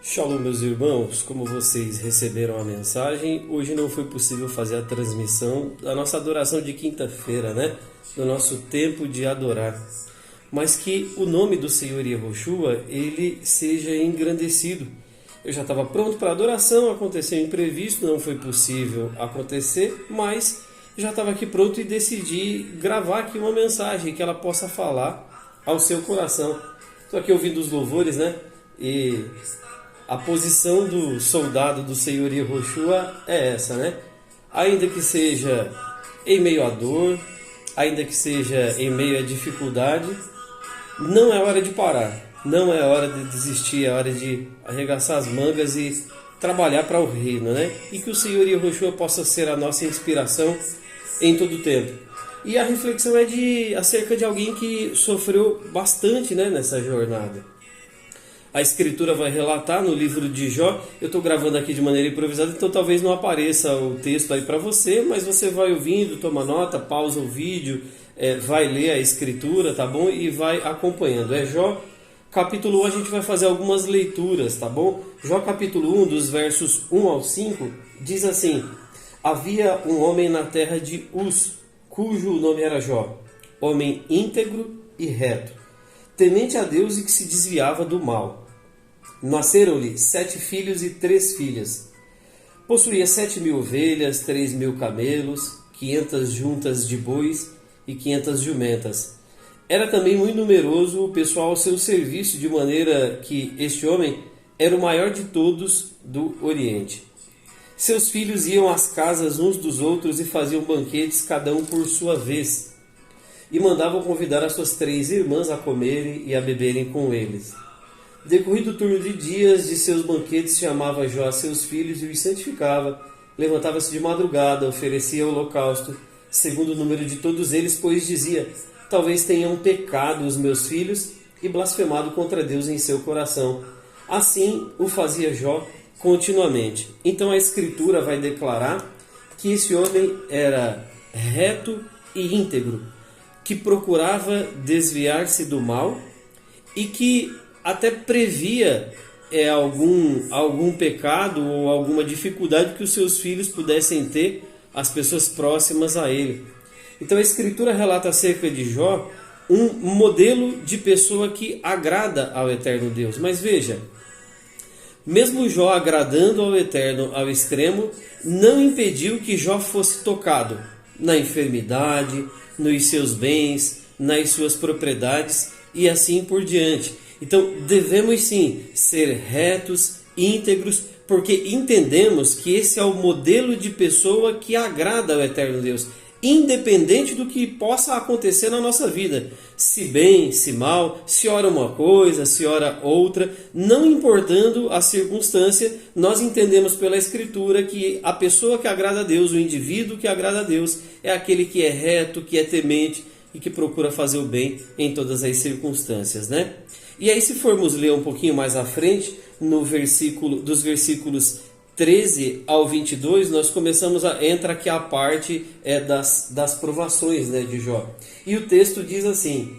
Shalom, meus irmãos, como vocês receberam a mensagem, hoje não foi possível fazer a transmissão da nossa adoração de quinta-feira, né? Do nosso tempo de adorar. Mas que o nome do Senhor Yehoshua, ele seja engrandecido. Eu já estava pronto para a adoração, aconteceu imprevisto, não foi possível acontecer, mas já estava aqui pronto e decidi gravar aqui uma mensagem que ela possa falar ao seu coração. Estou aqui ouvindo os louvores, né? E a posição do soldado do Senhor Yehoshua é essa, né? Ainda que seja em meio à dor, ainda que seja em meio à dificuldade, não é hora de parar, não é hora de desistir, é hora de arregaçar as mangas e trabalhar para o reino, né? E que o Senhor Yehoshua possa ser a nossa inspiração em todo o tempo. E a reflexão é acerca de alguém que sofreu bastante, né, nessa jornada. A escritura vai relatar no livro de Jó. Eu estou gravando aqui de maneira improvisada, então talvez não apareça o texto aí para você, mas você vai ouvindo, toma nota, pausa o vídeo, vai ler a escritura, tá bom? E vai acompanhando. É Jó capítulo 1, a gente vai fazer algumas leituras, tá bom? Jó capítulo 1, dos versos 1 ao 5, diz assim: Havia um homem na terra de Uz, cujo nome era Jó, homem íntegro e reto, temente a Deus e que se desviava do mal. Nasceram-lhe 7 filhos e 3 filhas. Possuía 7.000 ovelhas, 3.000 camelos, 500 juntas de bois e 500 jumentas. Era também muito numeroso o pessoal ao seu serviço, de maneira que este homem era o maior de todos do Oriente. Seus filhos iam às casas uns dos outros e faziam banquetes, cada um por sua vez, e mandavam convidar as suas 3 irmãs a comerem e a beberem com eles. Decorrido o turno de dias de seus banquetes, chamava Jó a seus filhos e os santificava. Levantava-se de madrugada, oferecia holocausto, segundo o número de todos eles, pois dizia: talvez tenham pecado os meus filhos e blasfemado contra Deus em seu coração. Assim o fazia Jó continuamente. Então a Escritura vai declarar que esse homem era reto e íntegro, que procurava desviar-se do mal e que até previa algum pecado ou alguma dificuldade que os seus filhos pudessem ter, as pessoas próximas a ele. Então a Escritura relata acerca de Jó um modelo de pessoa que agrada ao eterno Deus. Mas veja, mesmo Jó agradando ao eterno ao extremo, não impediu que Jó fosse tocado na enfermidade, nos seus bens, nas suas propriedades e assim por diante. Então devemos sim ser retos, íntegros, porque entendemos que esse é o modelo de pessoa que agrada ao eterno Deus, independente do que possa acontecer na nossa vida, se bem, se mal, se ora uma coisa, se ora outra, não importando a circunstância, nós entendemos pela Escritura que a pessoa que agrada a Deus, o indivíduo que agrada a Deus, é aquele que é reto, que é temente e que procura fazer o bem em todas as circunstâncias, né? E aí, se formos ler um pouquinho mais à frente, dos versículos 13 ao 22, nós entra aqui a parte das provações, né, de Jó. E o texto diz assim: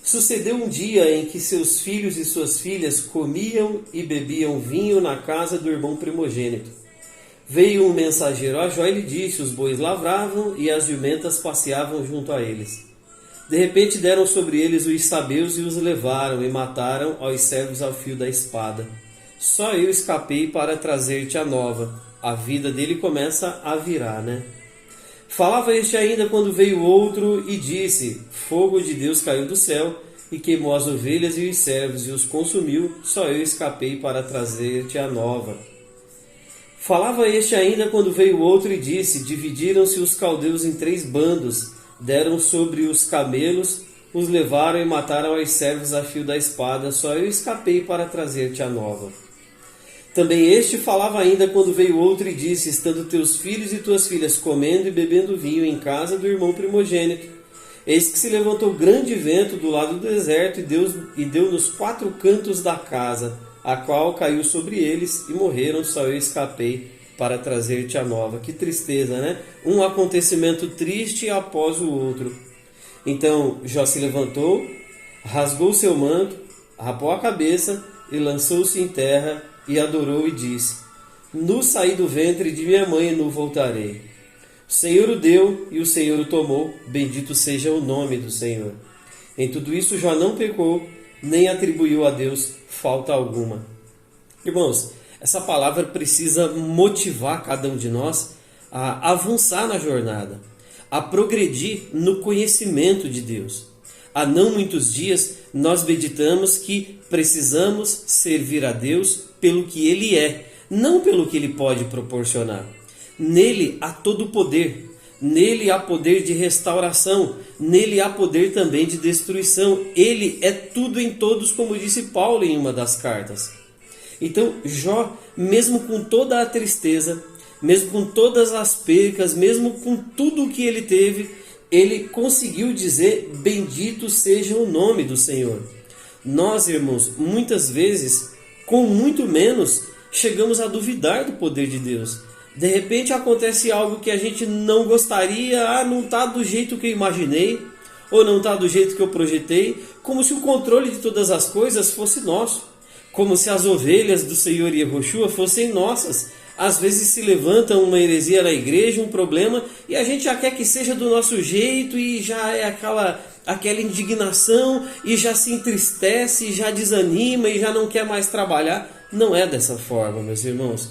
Sucedeu um dia em que seus filhos e suas filhas comiam e bebiam vinho na casa do irmão primogênito. Veio um mensageiro a Jó e lhe disse: os bois lavravam e as jumentas passeavam junto a eles. De repente deram sobre eles os sabeus e os levaram e mataram aos servos ao fio da espada. Só eu escapei para trazer-te a nova. A vida dele começa a virar, né? Falava este ainda quando veio outro e disse: fogo de Deus caiu do céu e queimou as ovelhas e os servos e os consumiu. Só eu escapei para trazer-te a nova. Falava este ainda quando veio outro e disse: dividiram-se os caldeus em 3 bandos. Deram sobre os camelos, os levaram e mataram aos servos a fio da espada. Só eu escapei para trazer-te a nova. Também este falava ainda quando veio outro e disse: estando teus filhos e tuas filhas comendo e bebendo vinho em casa do irmão primogênito, eis que se levantou grande vento do lado do deserto e deu nos 4 cantos da casa, a qual caiu sobre eles e morreram. Só eu escapei para trazer-te a nova. Que tristeza, né? Um acontecimento triste após o outro. Então Jó se levantou, rasgou seu manto, rapou a cabeça e lançou-se em terra e adorou e disse: Nu saí do ventre de minha mãe e nu voltarei. O Senhor o deu e o Senhor o tomou, bendito seja o nome do Senhor. Em tudo isso Jó não pecou, nem atribuiu a Deus falta alguma. Irmãos, essa palavra precisa motivar cada um de nós a avançar na jornada, a progredir no conhecimento de Deus. Há não muitos dias nós meditamos que precisamos servir a Deus pelo que Ele é, não pelo que Ele pode proporcionar. Nele há todo o poder, nele há poder de restauração, nele há poder também de destruição. Ele é tudo em todos, como disse Paulo em uma das cartas. Então Jó, mesmo com toda a tristeza, mesmo com todas as percas, mesmo com tudo o que ele teve, ele conseguiu dizer: bendito seja o nome do Senhor. Nós, irmãos, muitas vezes, com muito menos, chegamos a duvidar do poder de Deus. De repente acontece algo que a gente não gostaria, não está do jeito que eu imaginei, ou não está do jeito que eu projetei, como se o controle de todas as coisas fosse nosso, como se as ovelhas do Senhor Yehoshua fossem nossas. Às vezes se levanta uma heresia na igreja, um problema, e a gente já quer que seja do nosso jeito, e já é aquela indignação, e já se entristece, e já desanima, e já não quer mais trabalhar. Não é dessa forma, meus irmãos.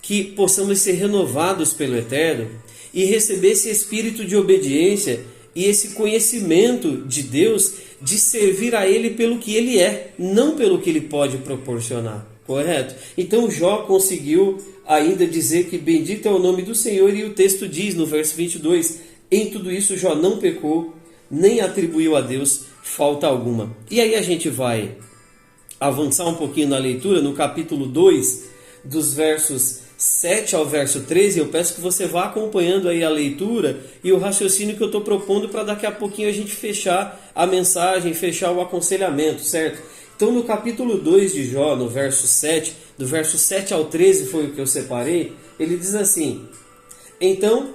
Que possamos ser renovados pelo Eterno e receber esse espírito de obediência e esse conhecimento de Deus, de servir a Ele pelo que Ele é, não pelo que Ele pode proporcionar, correto? Então Jó conseguiu ainda dizer que bendito é o nome do Senhor, e o texto diz no verso 22, em tudo isso Jó não pecou, nem atribuiu a Deus falta alguma. E aí a gente vai avançar um pouquinho na leitura, no capítulo 2, dos versos 7 ao verso 13, eu peço que você vá acompanhando aí a leitura e o raciocínio que eu estou propondo, para daqui a pouquinho a gente fechar a mensagem, fechar o aconselhamento, certo? Então no capítulo 2 de Jó, no verso 7, do verso 7 ao 13 foi o que eu separei, ele diz assim: Então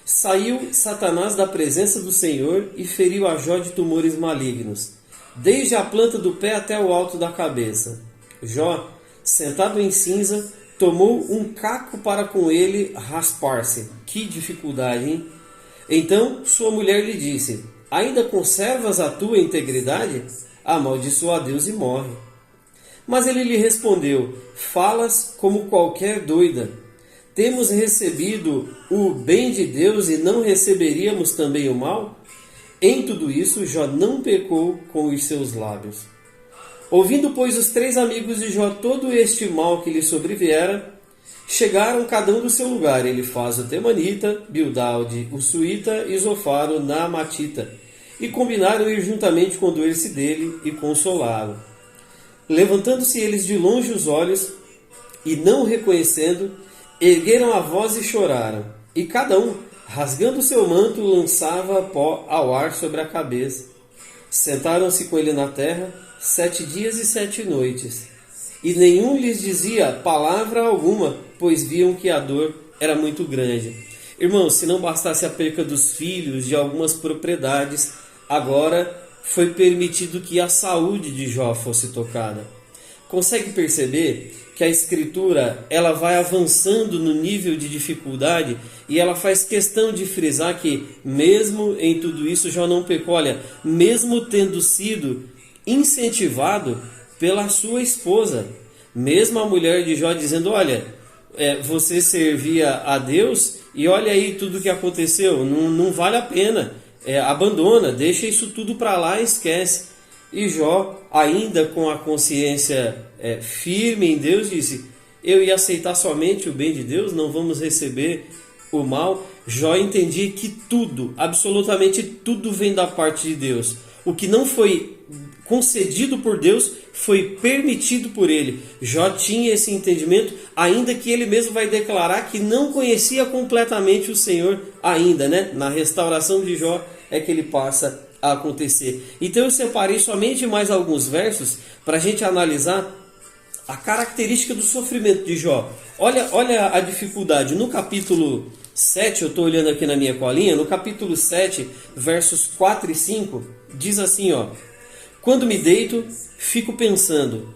saiu Satanás da presença do Senhor e feriu a Jó de tumores malignos, desde a planta do pé até o alto da cabeça. Jó, sentado em cinza, tomou um caco para com ele raspar-se. Que dificuldade, hein? Então sua mulher lhe disse: Ainda conservas a tua integridade? Amaldiçoa a Deus e morre. Mas ele lhe respondeu: Falas como qualquer doida. Temos recebido o bem de Deus e não receberíamos também o mal? Em tudo isso Jó não pecou com os seus lábios. Ouvindo, pois, os 3 amigos de Jó todo este mal que lhe sobreviera, chegaram cada um do seu lugar, Elifaz o Temanita, Bildade o Suíta e Zofar o Naamatita, e combinaram ir juntamente conduzir-se dele e consolá-lo. Levantando-se eles de longe os olhos, e não o reconhecendo, ergueram a voz e choraram, e cada um, rasgando o seu manto, lançava pó ao ar sobre a cabeça. Sentaram-se com ele na terra 7 dias e 7 noites, e nenhum lhes dizia palavra alguma, pois viam que a dor era muito grande. Irmãos, se não bastasse a perca dos filhos, de algumas propriedades, agora foi permitido que a saúde de Jó fosse tocada. Consegue perceber que a Escritura ela vai avançando no nível de dificuldade, e ela faz questão de frisar que mesmo em tudo isso Jó não pecou. Olha, mesmo tendo sido incentivado pela sua esposa, mesmo a mulher de Jó dizendo: olha, você servia a Deus e olha aí tudo que aconteceu, não vale a pena, abandona, deixa isso tudo para lá e esquece. E Jó, ainda com a consciência firme em Deus, disse: eu ia aceitar somente o bem de Deus, não vamos receber o mal. Jó entendia que tudo, absolutamente tudo, vem da parte de Deus. O que não foi concedido por Deus foi permitido por ele. Jó tinha esse entendimento, ainda que ele mesmo vai declarar que não conhecia completamente o Senhor ainda, né? Na restauração de Jó é que ele passa a acontecer. Então eu separei somente mais alguns versos para a gente analisar a característica do sofrimento de Jó. Olha a dificuldade. No capítulo 7, eu estou olhando aqui na minha colinha, no capítulo 7, versos 4 e 5, diz assim, ó: Quando me deito, fico pensando,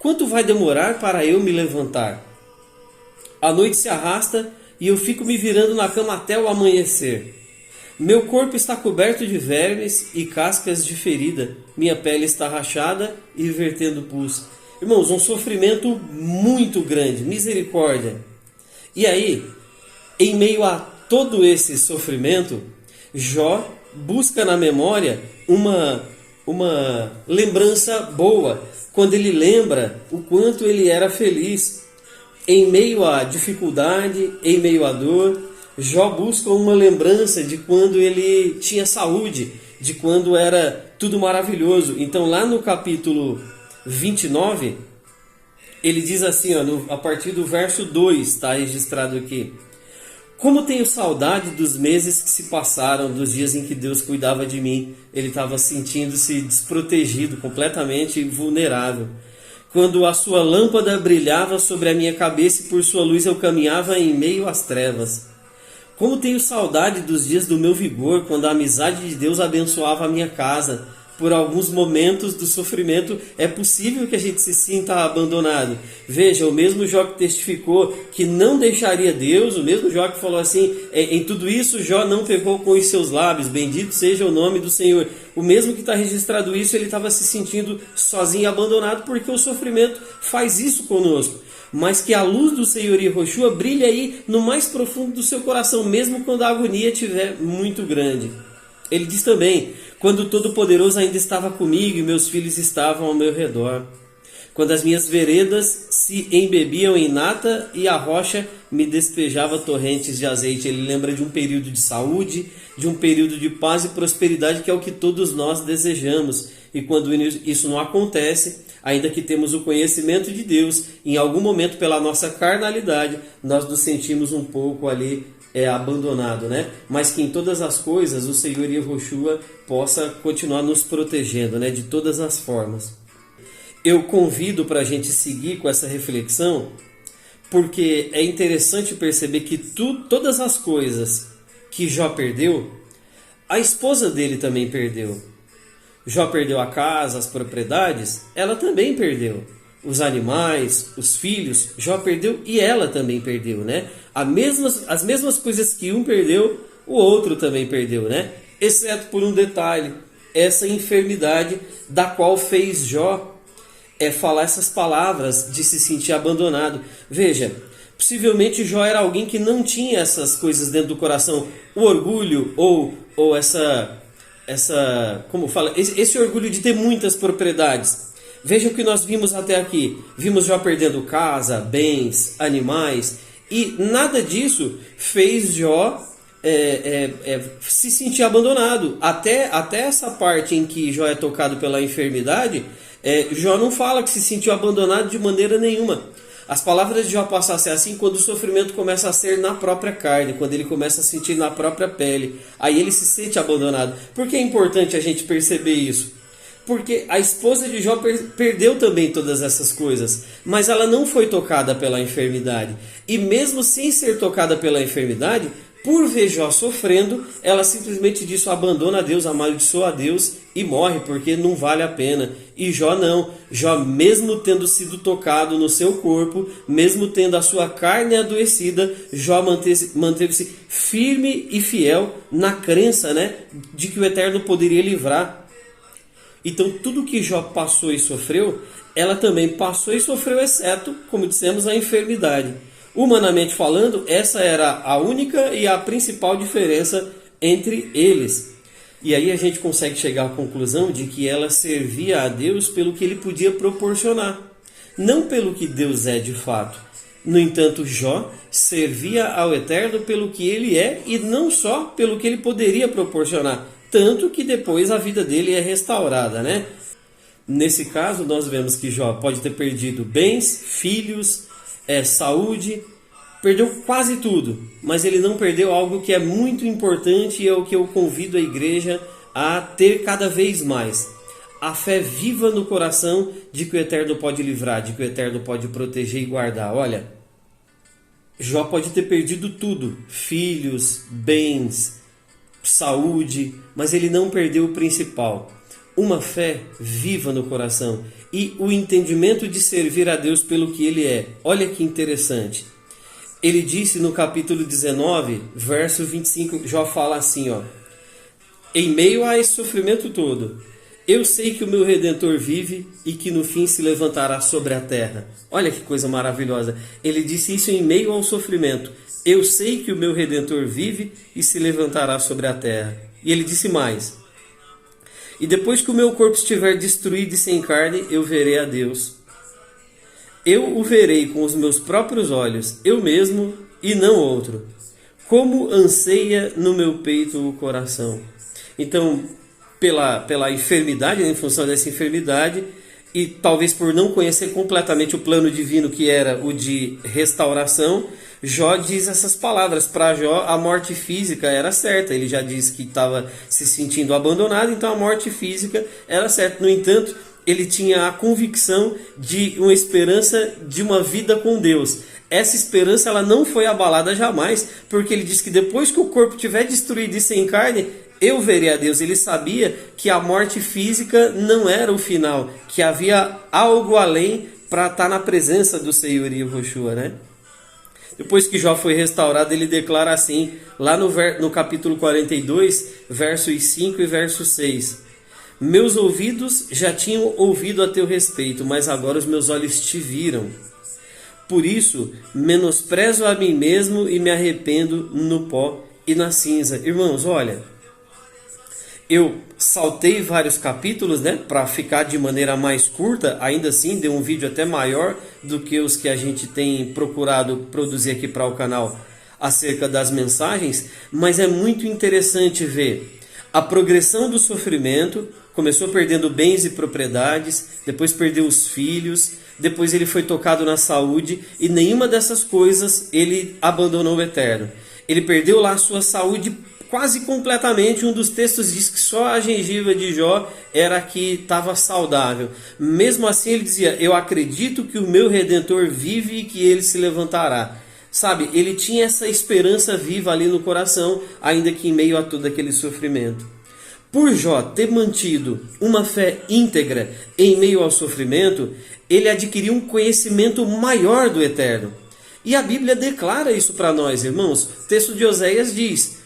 Quanto vai demorar para eu me levantar? A noite se arrasta e eu fico me virando na cama até o amanhecer. Meu corpo está coberto de vermes e cascas de ferida. Minha pele está rachada e vertendo pus. Irmãos, um sofrimento muito grande, misericórdia. E aí, em meio a todo esse sofrimento, Jó busca na memória uma lembrança boa, quando ele lembra o quanto ele era feliz. Em meio à dificuldade, em meio à dor, Jó busca uma lembrança de quando ele tinha saúde, de quando era tudo maravilhoso. Então lá no capítulo 29, ele diz assim, a partir do verso 2, está registrado aqui: como tenho saudade dos meses que se passaram, dos dias em que Deus cuidava de mim. Ele estava sentindo-se desprotegido, completamente vulnerável. Quando a sua lâmpada brilhava sobre a minha cabeça e por sua luz eu caminhava em meio às trevas. Como tenho saudade dos dias do meu vigor, quando a amizade de Deus abençoava a minha casa. Por alguns momentos do sofrimento é possível que a gente se sinta abandonado. Veja, o mesmo Jó que testificou que não deixaria Deus, o mesmo Jó que falou assim, em tudo isso Jó não pecou com os seus lábios, bendito seja o nome do Senhor. O mesmo que está registrado isso, ele estava se sentindo sozinho e abandonado, porque o sofrimento faz isso conosco. Mas que a luz do Senhor Yehoshua brilha aí no mais profundo do seu coração, mesmo quando a agonia estiver muito grande. Ele diz também: quando o Todo-Poderoso ainda estava comigo e meus filhos estavam ao meu redor. Quando as minhas veredas se embebiam em nata e a rocha me despejava torrentes de azeite. Ele lembra de um período de saúde, de um período de paz e prosperidade, que é o que todos nós desejamos. E quando isso não acontece, ainda que temos o conhecimento de Deus, em algum momento pela nossa carnalidade, nós nos sentimos um pouco ali abandonado, né? Mas que em todas as coisas o Senhor Yehoshua possa continuar nos protegendo, né? De todas as formas. Eu convido para a gente seguir com essa reflexão, porque é interessante perceber que todas as coisas que Jó perdeu, a esposa dele também perdeu. Jó perdeu a casa, as propriedades, ela também perdeu. Os animais, os filhos, Jó perdeu e ela também perdeu, né? As mesmas coisas que um perdeu, o outro também perdeu, né? Exceto por um detalhe, essa enfermidade da qual fez Jó falar essas palavras de se sentir abandonado. Veja, possivelmente Jó era alguém que não tinha essas coisas dentro do coração, o orgulho ou como fala, esse orgulho de ter muitas propriedades. Veja o que nós vimos até aqui. Vimos Jó perdendo casa, bens, animais, e nada disso fez Jó se sentir abandonado. Até essa parte em que Jó é tocado pela enfermidade, Jó não fala que se sentiu abandonado de maneira nenhuma. As palavras de Jó passam a ser assim quando o sofrimento começa a ser na própria carne, quando ele começa a sentir na própria pele. Aí ele se sente abandonado. Por que é importante a gente perceber isso? Porque a esposa de Jó perdeu também todas essas coisas, mas ela não foi tocada pela enfermidade. E mesmo sem ser tocada pela enfermidade, por ver Jó sofrendo, ela simplesmente disse: abandona a Deus, amaldiçoa a Deus e morre, porque não vale a pena. E Jó não. Jó, mesmo tendo sido tocado no seu corpo, mesmo tendo a sua carne adoecida, Jó manteve-se firme e fiel na crença, né, de que o Eterno poderia livrar. Então tudo que Jó passou e sofreu, ela também passou e sofreu, exceto, como dissemos, a enfermidade. Humanamente falando, essa era a única e a principal diferença entre eles. E aí a gente consegue chegar à conclusão de que ela servia a Deus pelo que ele podia proporcionar, não pelo que Deus é de fato. No entanto, Jó servia ao Eterno pelo que ele é e não só pelo que ele poderia proporcionar. Tanto que depois a vida dele é restaurada, né? Nesse caso, nós vemos que Jó pode ter perdido bens, filhos, saúde, perdeu quase tudo, mas ele não perdeu algo que é muito importante e é o que eu convido a igreja a ter cada vez mais: a fé viva no coração de que o Eterno pode livrar, de que o Eterno pode proteger e guardar. Olha, Jó pode ter perdido tudo, filhos, bens, saúde, mas ele não perdeu o principal. uma fé viva no coração e o entendimento de servir a Deus pelo que Ele é. Olha que interessante. Ele disse no capítulo 19, verso 25, Jó fala assim, ó: em meio a esse sofrimento todo, eu sei que o meu Redentor vive e que no fim se levantará sobre a terra. Olha que coisa maravilhosa. Ele disse isso em meio ao sofrimento. Eu sei que o meu Redentor vive e se levantará sobre a terra. E ele disse mais: e depois que o meu corpo estiver destruído e sem carne, eu verei a Deus. Eu o verei com os meus próprios olhos, eu mesmo e não outro. Como anseia no meu peito o coração. Então, pela enfermidade, em função dessa enfermidade, e talvez por não conhecer completamente o plano divino que era o de restauração, Jó diz essas palavras. Para Jó, a morte física era certa. Ele já disse que estava se sentindo abandonado, então a morte física era certa. No entanto, ele tinha a convicção de uma esperança de uma vida com Deus. Essa esperança ela não foi abalada jamais, porque ele diz que depois que o corpo estiver destruído e sem carne, eu verei a Deus. Ele sabia que a morte física não era o final, que havia algo além para estar na presença do Senhor Yehoshua, né? Depois que Jó foi restaurado, ele declara assim, lá no capítulo 42, versos 5 e verso 6. Meus ouvidos já tinham ouvido a teu respeito, mas agora os meus olhos te viram. Por isso, menosprezo a mim mesmo e me arrependo no pó e na cinza. Irmãos, olha, eu saltei vários capítulos, né, para ficar de maneira mais curta. Ainda assim, deu um vídeo até maior do que os que a gente tem procurado produzir aqui para o canal acerca das mensagens. Mas é muito interessante ver a progressão do sofrimento. Começou perdendo bens e propriedades, depois perdeu os filhos, depois ele foi tocado na saúde e nenhuma dessas coisas ele abandonou o Eterno. Ele perdeu lá a sua saúde quase completamente. Um dos textos diz que só a gengiva de Jó era a que estava saudável. Mesmo assim ele dizia: eu acredito que o meu Redentor vive e que ele se levantará. Sabe, ele tinha essa esperança viva ali no coração, ainda que em meio a todo aquele sofrimento. Por Jó ter mantido uma fé íntegra em meio ao sofrimento, ele adquiriu um conhecimento maior do Eterno. E a Bíblia declara isso para nós, irmãos. O texto de Oséias diz: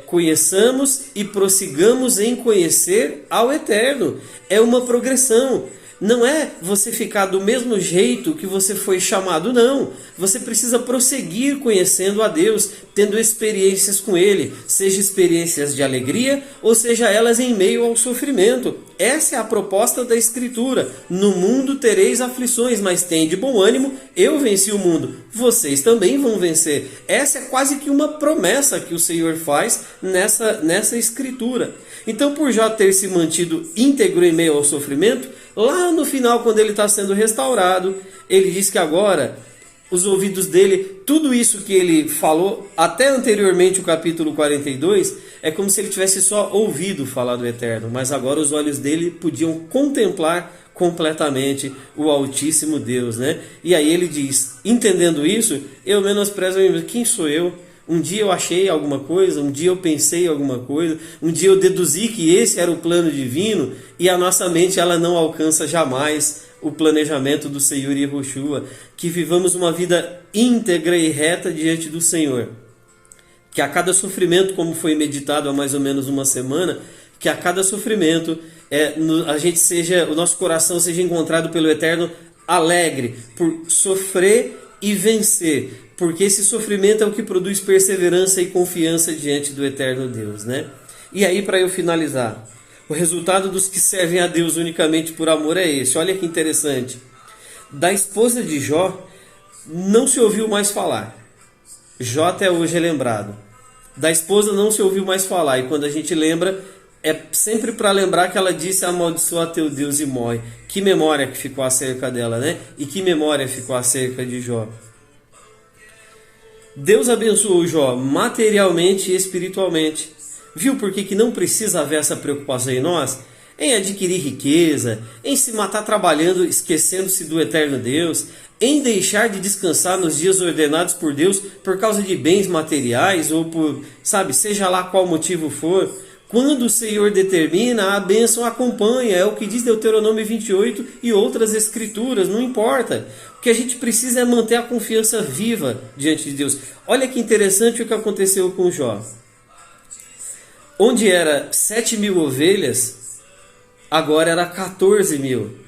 conheçamos e prossigamos em conhecer ao Eterno. É uma progressão. Não é você ficar do mesmo jeito que você foi chamado, não. Você precisa prosseguir conhecendo a Deus, tendo experiências com Ele, seja experiências de alegria ou seja elas em meio ao sofrimento. Essa é a proposta da Escritura. No mundo tereis aflições, mas tende bom ânimo, eu venci o mundo. Vocês também vão vencer. Essa é quase que uma promessa que o Senhor faz nessa Escritura. Então, por Jó ter se mantido íntegro em meio ao sofrimento, lá no final, quando ele está sendo restaurado, ele diz que agora os ouvidos dele, tudo isso que ele falou até anteriormente, o capítulo 42, é como se ele tivesse só ouvido falar do Eterno, mas agora os olhos dele podiam contemplar completamente o Altíssimo Deus, né? E aí ele diz: entendendo isso, eu menosprezo a mim mesmo. Quem sou eu? Um dia eu achei alguma coisa, um dia eu pensei alguma coisa, um dia eu deduzi que esse era o plano divino, e a nossa mente ela não alcança jamais o planejamento do Senhor Yehoshua. Que vivamos uma vida íntegra e reta diante do Senhor. Que a cada sofrimento, como foi meditado há mais ou menos uma semana, que a cada sofrimento o nosso coração seja encontrado pelo Eterno alegre por sofrer e vencer. Porque esse sofrimento é o que produz perseverança e confiança diante do Eterno Deus, né? E aí, para eu finalizar, o resultado dos que servem a Deus unicamente por amor é esse. Olha que interessante. Da esposa de Jó, não se ouviu mais falar. Jó até hoje é lembrado. Da esposa não se ouviu mais falar. E quando a gente lembra, é sempre para lembrar que ela disse: amaldiçoa teu Deus e morre. Que memória que ficou acerca dela, né? E que memória ficou acerca de Jó. Deus abençoou Jó materialmente e espiritualmente. Viu por que não precisa haver essa preocupação em nós? Em adquirir riqueza, em se matar trabalhando, esquecendo-se do eterno Deus, em deixar de descansar nos dias ordenados por Deus por causa de bens materiais ou por, seja lá qual motivo for. Quando o Senhor determina, a bênção acompanha. É o que diz Deuteronômio 28 e outras escrituras, não importa. O que a gente precisa é manter a confiança viva diante de Deus. Olha que interessante o que aconteceu com Jó. Onde era 7.000 ovelhas, agora era 14.000.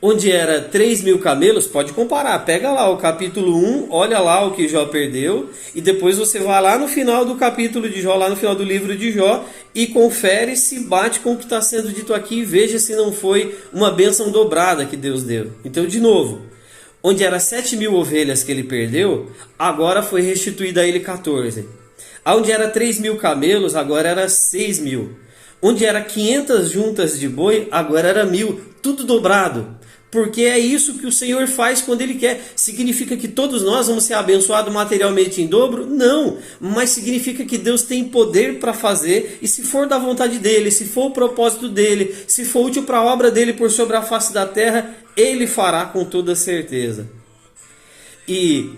Onde era 3.000 camelos, pode comparar, pega lá o capítulo 1, olha lá o que Jó perdeu, e depois você vai lá no final do capítulo de Jó, lá no final do livro de Jó, e confere se bate com o que está sendo dito aqui, e veja se não foi uma bênção dobrada que Deus deu. Então, de novo, onde era 7.000 ovelhas que ele perdeu, agora foi restituída a ele 14. Onde era 3.000 camelos, agora era 6.000. Onde era 500 juntas de boi, agora era 1.000, tudo dobrado. Porque é isso que o Senhor faz quando Ele quer. Significa que todos nós vamos ser abençoados materialmente em dobro? Não, mas significa que Deus tem poder para fazer, e se for da vontade dEle, se for o propósito dEle, se for útil para a obra dEle por sobre a face da terra, Ele fará com toda certeza. E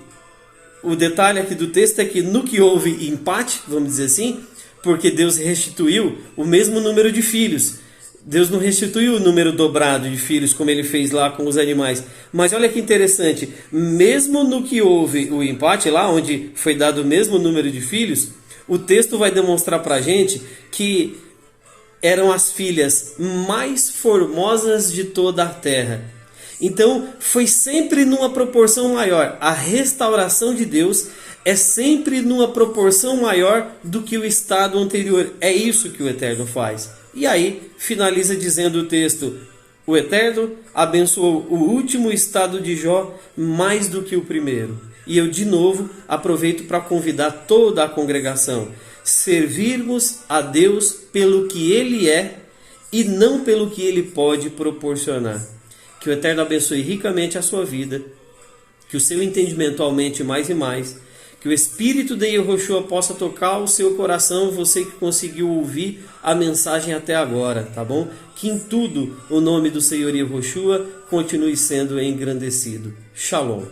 o detalhe aqui do texto é que no que houve empate, vamos dizer assim, porque Deus restituiu o mesmo número de filhos. Deus não restituiu o número dobrado de filhos como ele fez lá com os animais. Mas olha que interessante, mesmo no que houve o empate lá, onde foi dado o mesmo número de filhos, o texto vai demonstrar para a gente que eram as filhas mais formosas de toda a terra. Então foi sempre numa proporção maior. A restauração de Deus é sempre numa proporção maior do que o estado anterior. É isso que o Eterno faz. E aí finaliza dizendo o texto: o Eterno abençoou o último estado de Jó mais do que o primeiro. E eu de novo aproveito para convidar toda a congregação: servirmos a Deus pelo que Ele é e não pelo que Ele pode proporcionar. Que o Eterno abençoe ricamente a sua vida, que o seu entendimento aumente mais e mais, que o Espírito de Yehoshua possa tocar o seu coração, você que conseguiu ouvir a mensagem até agora, tá bom? Que em tudo o nome do Senhor Yehoshua continue sendo engrandecido. Shalom.